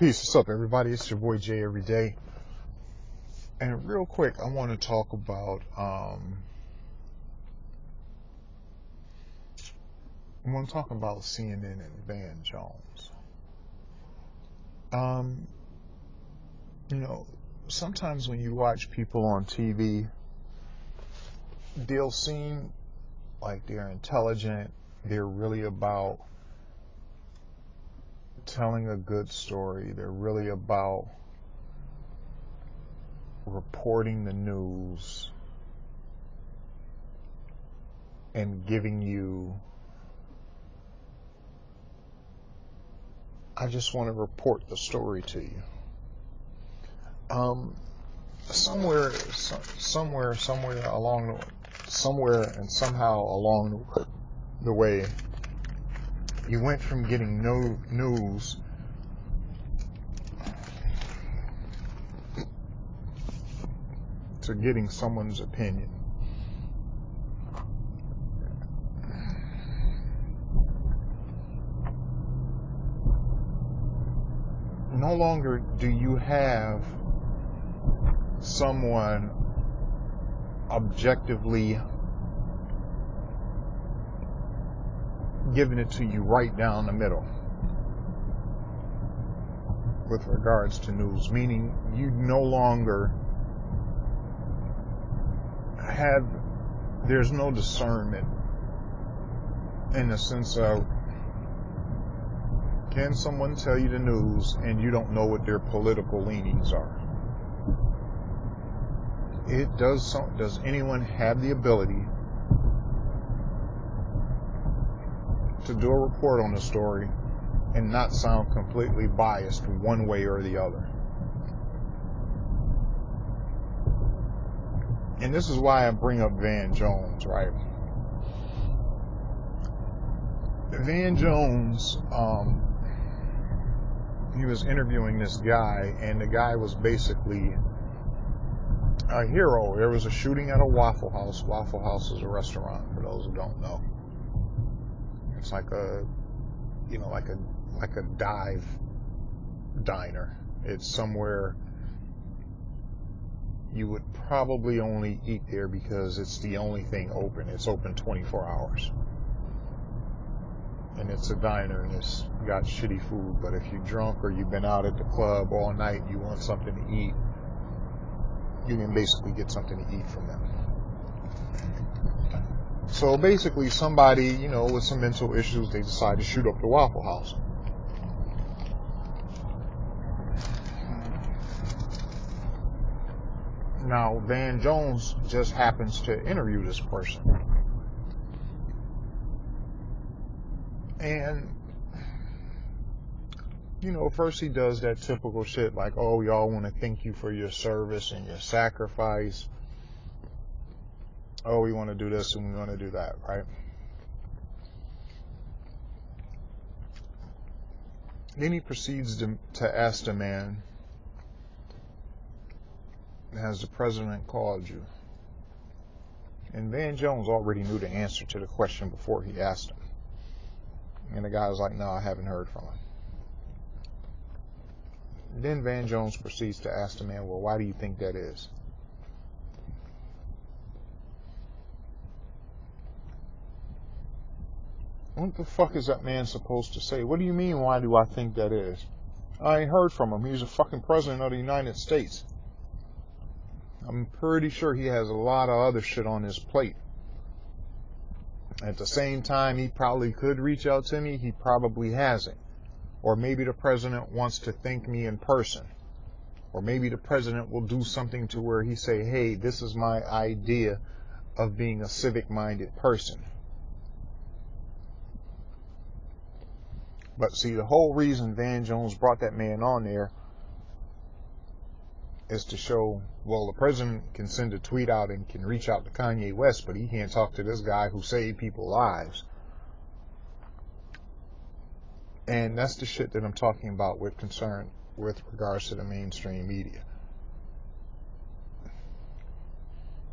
Peace. What's up, everybody? It's your boy Jay every day. And real quick, I want to talk about CNN and Van Jones. Sometimes when you watch people on TV, they'll seem like they're intelligent. They're really about telling a good story. They're really about reporting the news and giving you, I just want to report the story to you. Somehow along the way, you went from getting no news to getting someone's opinion. No longer do you have someone objectively giving it to you right down the middle with regards to news, meaning you no longer there's no discernment in the sense of, can someone tell you the news and you don't know what their political leanings are? Does anyone have the ability to do a report on a story and not sound completely biased one way or the other? And this is why I bring up Van Jones, right? Van Jones, he was interviewing this guy, and the guy was basically a hero. There was a shooting at a Waffle House. Waffle House is a restaurant, for those who don't know. It's like a dive diner. It's somewhere you would probably only eat there because it's the only thing open. It's open 24 hours. And it's a diner and it's got shitty food, but if you're drunk or you've been out at the club all night, you want something to eat, you can basically get something to eat from them. So basically somebody, with some mental issues, they decide to shoot up the Waffle House. Now, Van Jones just happens to interview this person. And, first he does that typical shit like, oh, y'all want to thank you for your service and your sacrifice. Oh, we want to do this and we want to do that, right? Then he proceeds to ask the man, has the president called you? And Van Jones already knew the answer to the question before he asked him. And the guy was like, no, I haven't heard from him. Then Van Jones proceeds to ask the man, well, why do you think that is? What the fuck is that man supposed to say? What do you mean, why do I think that is? I ain't heard from him. He's a fucking president of the United States. I'm pretty sure he has a lot of other shit on his plate. At the same time, he probably could reach out to me. He probably hasn't. Or maybe the president wants to thank me in person. Or maybe the president will do something to where he say, hey, this is my idea of being a civic-minded person. But see, the whole reason Van Jones brought that man on there is to show, well, the president can send a tweet out and can reach out to Kanye West, but he can't talk to this guy who saved people's lives. And that's the shit that I'm talking about with regards to the mainstream media.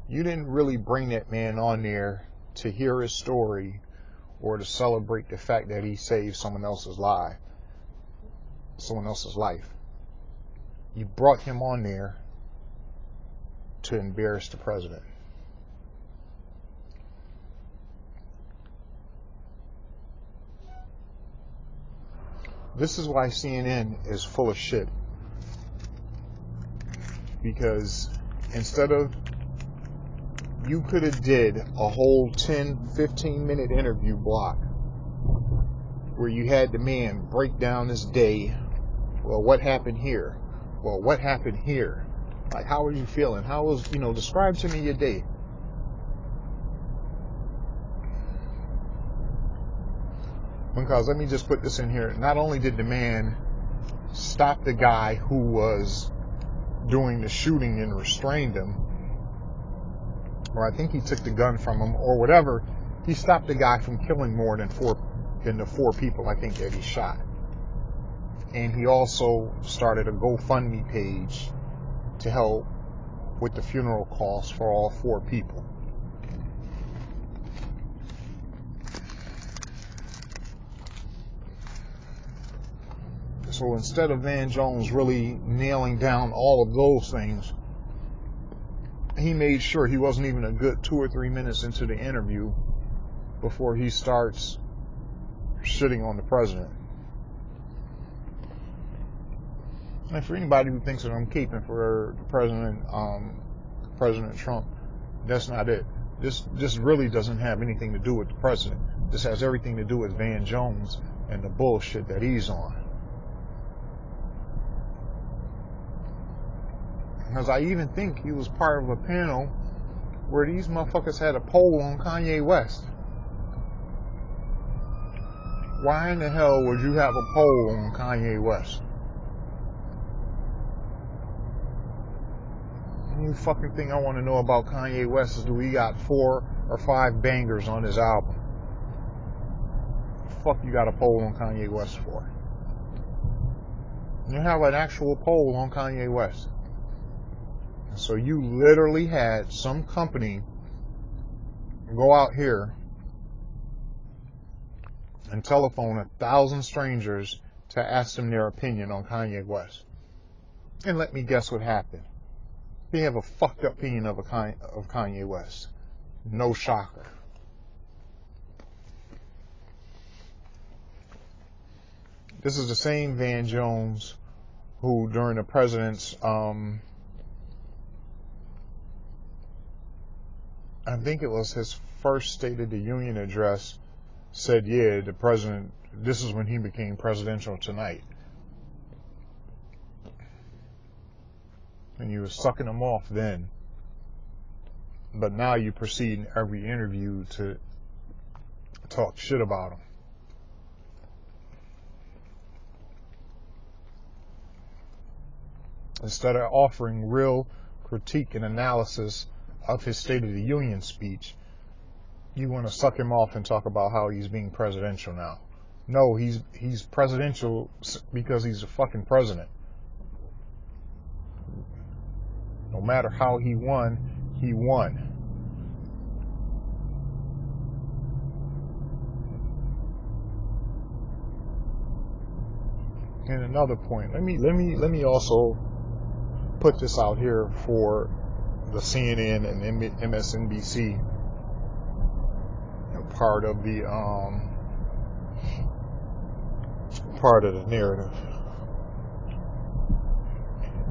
You didn't really bring that man on there to hear his story or to celebrate the fact that he saved someone else's life. You brought him on there to embarrass the president. This is why CNN is full of shit. Because instead of, you could have did a whole 10, 15-minute interview block where you had the man break down his day. Well, what happened here? Well, what happened here? Like, how are you feeling? How was, describe to me your day. Because let me just put this in here. Not only did the man stop the guy who was doing the shooting and restrained him, or I think he took the gun from him or whatever, he stopped the guy from killing more than the four people I think that he shot. And he also started a GoFundMe page to help with the funeral costs for all four people. So instead of Van Jones really nailing down all of those things, he made sure he wasn't even a good 2 or 3 minutes into the interview before he starts shitting on the president. And for anybody who thinks that I'm caping for President Trump, that's not it. This really doesn't have anything to do with the president. This has everything to do with Van Jones and the bullshit that he's on. Because I even think he was part of a panel where these motherfuckers had a poll on Kanye West. Why in the hell would you have a poll on Kanye West? The only fucking thing I want to know about Kanye West is do he got 4 or 5 bangers on his album? The fuck you got a poll on Kanye West for? You have an actual poll on Kanye West. So you literally had some company go out here and telephone 1,000 strangers to ask them their opinion on Kanye West. And let me guess what happened. They have a fucked up opinion of Kanye West. No shocker. This is the same Van Jones who during the president's I think it was his first State of the Union address, said, yeah, the president, this is when he became presidential tonight. And you were sucking him off then. But now you proceed in every interview to talk shit about him. Instead of offering real critique and analysis of his State of the Union speech, you want to suck him off and talk about how he's being presidential now. No, he's presidential because he's a fucking president. No matter how he won, he won. And another point, let me also put this out here for the CNN and MSNBC part of the narrative.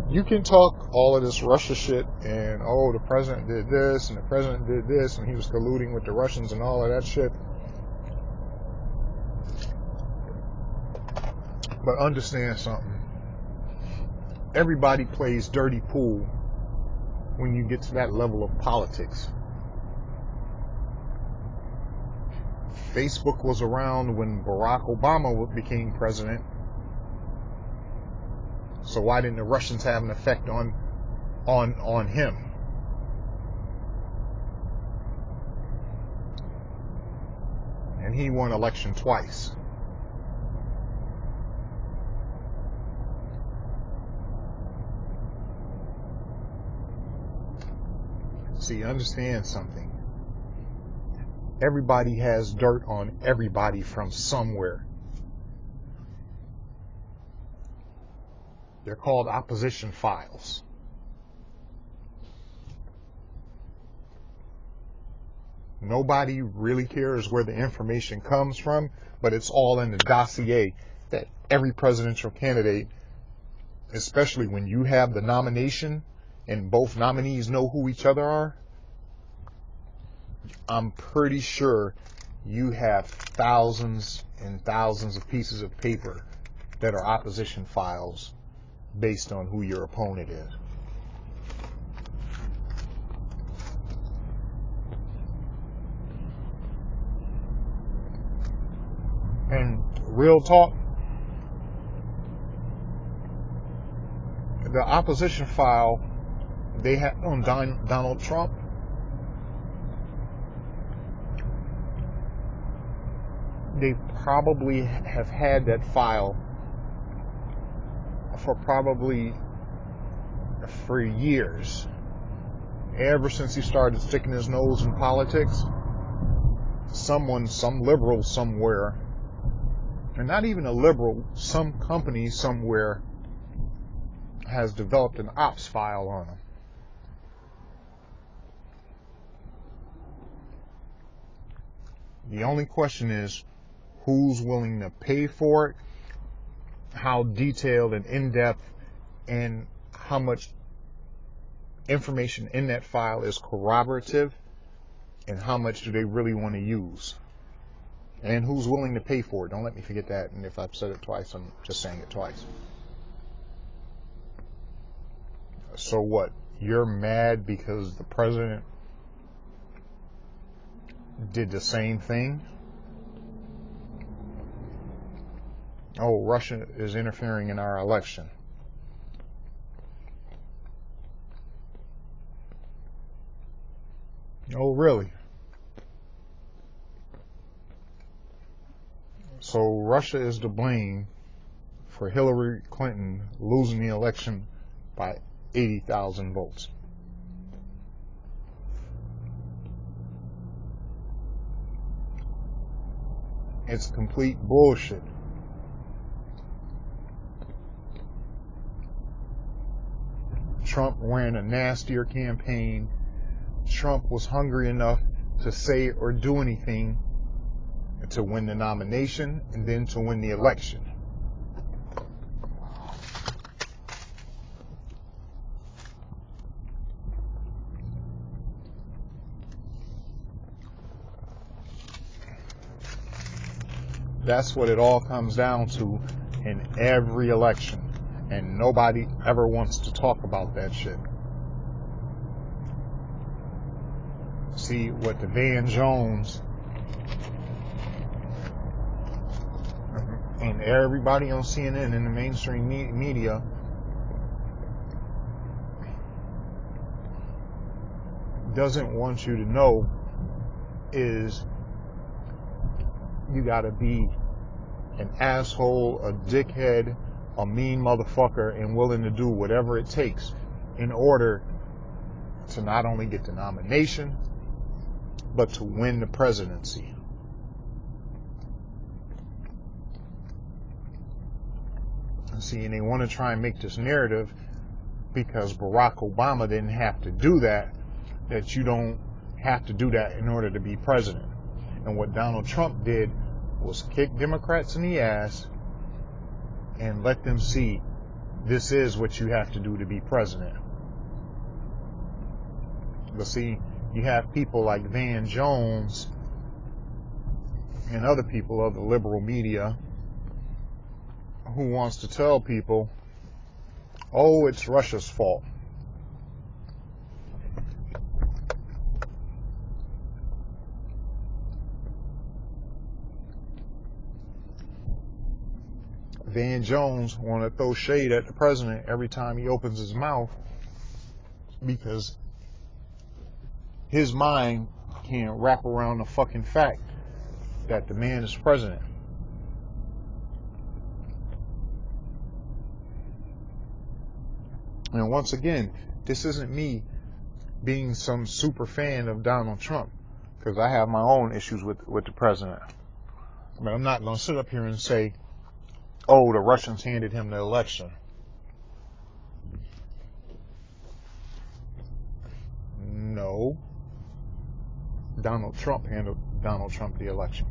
You can talk all of this Russia shit and the president did this and the president did this and he was colluding with the Russians and all of that shit. But understand something. Everybody plays dirty pool when you get to that level of politics. Facebook was around when Barack Obama became president. So why didn't the Russians have an effect on him? And he won election twice. See, understand something. Everybody has dirt on everybody from somewhere. They're called opposition files. Nobody really cares where the information comes from, but it's all in the dossier that every presidential candidate, especially when you have the nomination and both nominees know who each other are, I'm pretty sure you have thousands and thousands of pieces of paper that are opposition files based on who your opponent is. And real talk, the opposition file they had on Donald Trump, they probably have had that file for years. Ever since he started sticking his nose in politics, some liberal somewhere, and not even a liberal, some company somewhere has developed an ops file on him. The only question is, who's willing to pay for it, how detailed and in-depth, and how much information in that file is corroborative, and how much do they really want to use, and who's willing to pay for it. Don't let me forget that, and if I've said it twice, I'm just saying it twice. So what? You're mad because the president did the same thing? Oh, Russia is interfering in our election. Oh, really? So Russia is to blame for Hillary Clinton losing the election by 80,000 votes. It's complete bullshit. Trump ran a nastier campaign. Trump was hungry enough to say or do anything to win the nomination and then to win the election. That's what it all comes down to in every election. And nobody ever wants to talk about that shit. See, what the Van Jones and everybody on CNN and the mainstream media doesn't want you to know is you gotta be an asshole, a dickhead, a mean motherfucker, and willing to do whatever it takes in order to not only get the nomination, but to win the presidency. See, and they want to try and make this narrative because Barack Obama didn't have to do that you don't have to do that in order to be president. And what Donald Trump did was kick Democrats in the ass and let them see this is what you have to do to be president. But see, you have people like Van Jones and other people of the liberal media who wants to tell people, oh, it's Russia's fault. Van Jones want to throw shade at the president every time he opens his mouth because his mind can't wrap around the fucking fact that the man is president. And once again, this isn't me being some super fan of Donald Trump, because I have my own issues with the president. I mean, I'm not going to sit up here and say, oh, the Russians handed him the election. No. Donald Trump handled the election.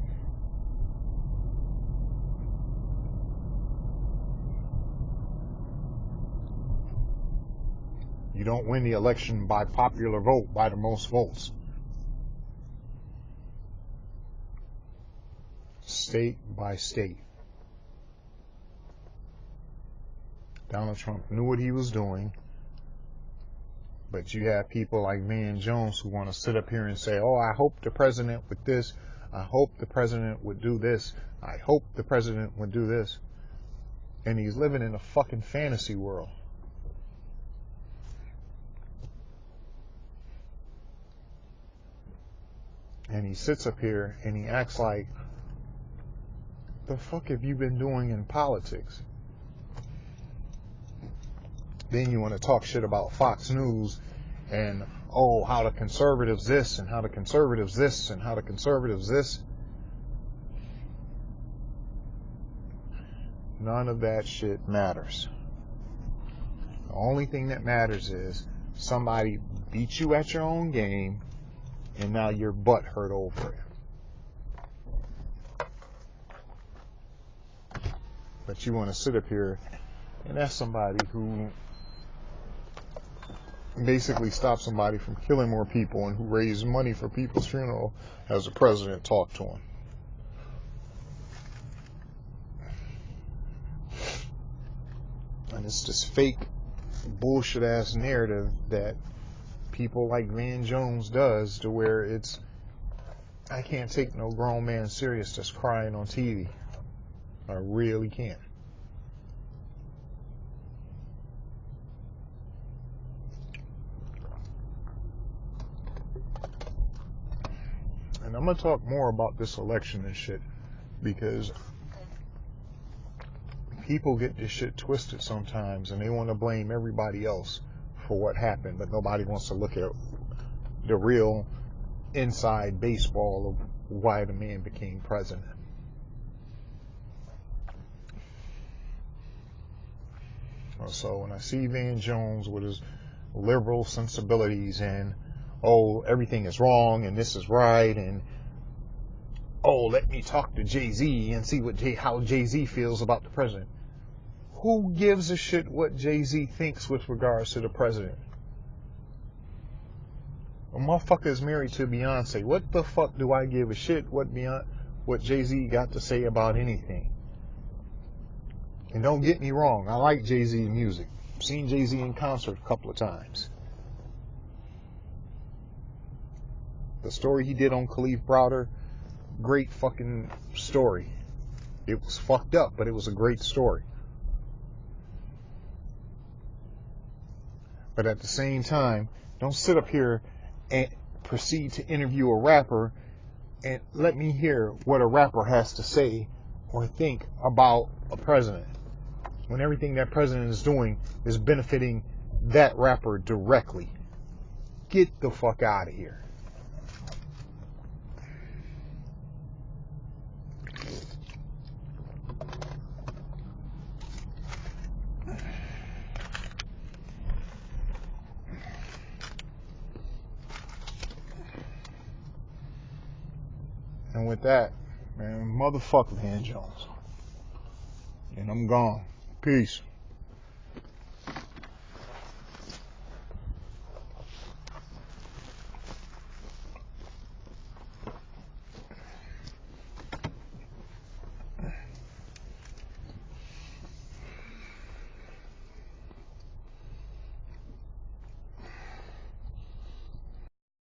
You don't win the election by popular vote, by the most votes. State by state. Donald Trump knew what he was doing, but you have people like Van Jones who want to sit up here and say, oh, I hope the president would this, I hope the president would do this, I hope the president would do this. And he's living in a fucking fantasy world. And he sits up here and he acts like, the fuck have you been doing in politics? Then you want to talk shit about Fox News and, oh, how the conservatives this and how the conservatives this and how the conservatives this. None of that shit matters. The only thing that matters is somebody beat you at your own game and now your butt hurt over it. But you want to sit up here and that's somebody who basically stopped somebody from killing more people and who raised money for people's funeral as the president talked to him. And it's this fake bullshit ass narrative that people like Van Jones does to where it's, I can't take no grown man serious that's crying on TV. I really can't. And I'm going to talk more about this election and shit because people get this shit twisted sometimes and they want to blame everybody else for what happened, but nobody wants to look at the real inside baseball of why the man became president. So when I see Van Jones with his liberal sensibilities and, oh, everything is wrong and this is right, and, oh, let me talk to Jay-Z and see how Jay-Z feels about the president. Who gives a shit what Jay-Z thinks with regards to the president? A motherfucker is married to Beyonce. What the fuck do I give a shit what Jay-Z got to say about anything? And don't get me wrong, I like Jay-Z music. I've seen Jay-Z in concert a couple of times. The story he did on Khalif Browder, great fucking story. It was fucked up, but it was a great story. But at the same time, don't sit up here and proceed to interview a rapper and let me hear what a rapper has to say or think about a president, when everything that president is doing is benefiting that rapper directly. Get the fuck out of here. And with that, man, motherfucker Van Jones. And I'm gone. Peace.